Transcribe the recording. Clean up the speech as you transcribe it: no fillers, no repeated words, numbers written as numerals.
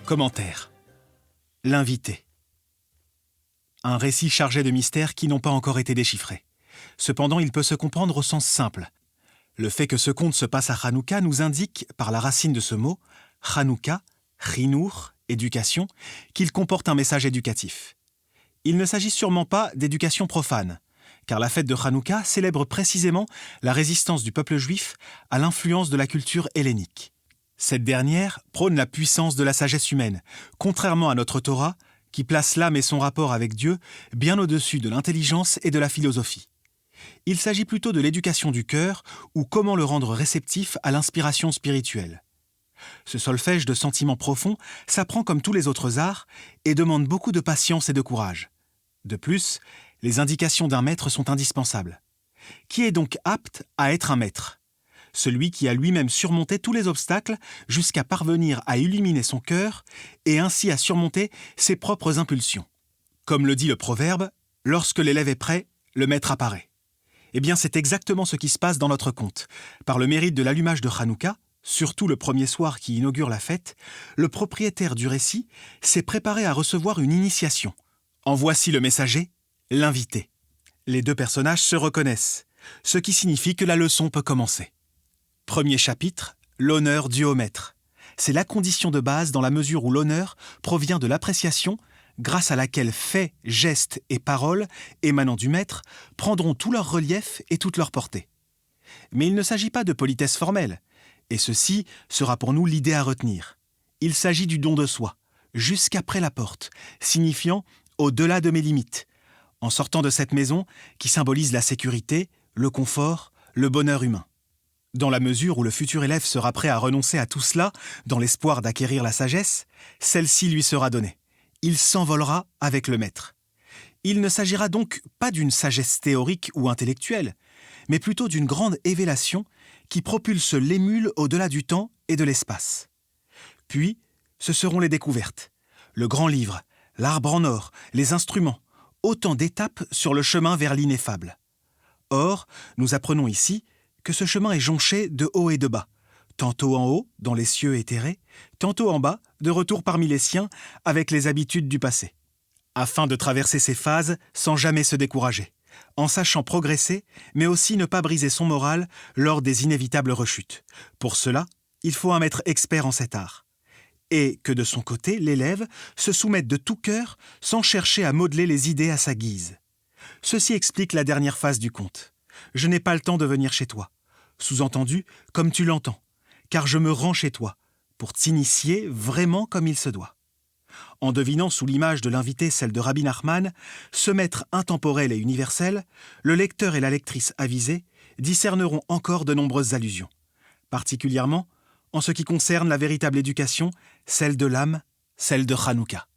Commentaire. L'invité. Un récit chargé de mystères qui n'ont pas encore été déchiffrés. Cependant, il peut se comprendre au sens simple. Le fait que ce conte se passe à Hanouka nous indique, par la racine de ce mot, Hanouka, Chinour, éducation, qu'il comporte un message éducatif. Il ne s'agit sûrement pas d'éducation profane, car la fête de Hanouka célèbre précisément la résistance du peuple juif à l'influence de la culture hellénique. Cette dernière prône la puissance de la sagesse humaine, contrairement à notre Torah, qui place l'âme et son rapport avec Dieu bien au-dessus de l'intelligence et de la philosophie. Il s'agit plutôt de l'éducation du cœur ou comment le rendre réceptif à l'inspiration spirituelle. Ce solfège de sentiments profonds s'apprend comme tous les autres arts et demande beaucoup de patience et de courage. De plus, les indications d'un maître sont indispensables. Qui est donc apte à être un maître ? Celui qui a lui-même surmonté tous les obstacles jusqu'à parvenir à illuminer son cœur et ainsi à surmonter ses propres impulsions. Comme le dit le proverbe, « Lorsque l'élève est prêt, le maître apparaît ». Eh bien, c'est exactement ce qui se passe dans notre conte. Par le mérite de l'allumage de Hanouka, surtout le premier soir qui inaugure la fête, le propriétaire du récit s'est préparé à recevoir une initiation. En voici le messager, l'invité. Les deux personnages se reconnaissent, ce qui signifie que la leçon peut commencer. Premier chapitre, l'honneur dû au maître. C'est la condition de base dans la mesure où l'honneur provient de l'appréciation, grâce à laquelle faits, gestes et paroles émanant du maître prendront tout leur relief et toute leur portée. Mais il ne s'agit pas de politesse formelle, et ceci sera pour nous l'idée à retenir. Il s'agit du don de soi, jusqu'après la porte, signifiant au-delà de mes limites, en sortant de cette maison qui symbolise la sécurité, le confort, le bonheur humain. Dans la mesure où le futur élève sera prêt à renoncer à tout cela dans l'espoir d'acquérir la sagesse, celle-ci lui sera donnée. Il s'envolera avec le maître. Il ne s'agira donc pas d'une sagesse théorique ou intellectuelle, mais plutôt d'une grande évélation qui propulse l'émule au-delà du temps et de l'espace. Puis, ce seront les découvertes, le grand livre, l'arbre en or, les instruments, autant d'étapes sur le chemin vers l'ineffable. Or, nous apprenons ici que ce chemin est jonché de haut et de bas, tantôt en haut, dans les cieux éthérés, tantôt en bas, de retour parmi les siens, avec les habitudes du passé. Afin de traverser ces phases sans jamais se décourager, en sachant progresser, mais aussi ne pas briser son moral lors des inévitables rechutes. Pour cela, il faut un maître expert en cet art. Et que de son côté, l'élève se soumette de tout cœur sans chercher à modeler les idées à sa guise. Ceci explique la dernière phase du conte. Je n'ai pas le temps de venir chez toi. Sous-entendu, comme tu l'entends, car je me rends chez toi, pour t'initier vraiment comme il se doit. En devinant sous l'image de l'invité celle de Rabbi Nachman, ce maître intemporel et universel, le lecteur et la lectrice avisés discerneront encore de nombreuses allusions, particulièrement en ce qui concerne la véritable éducation, celle de l'âme, celle de Hanouka.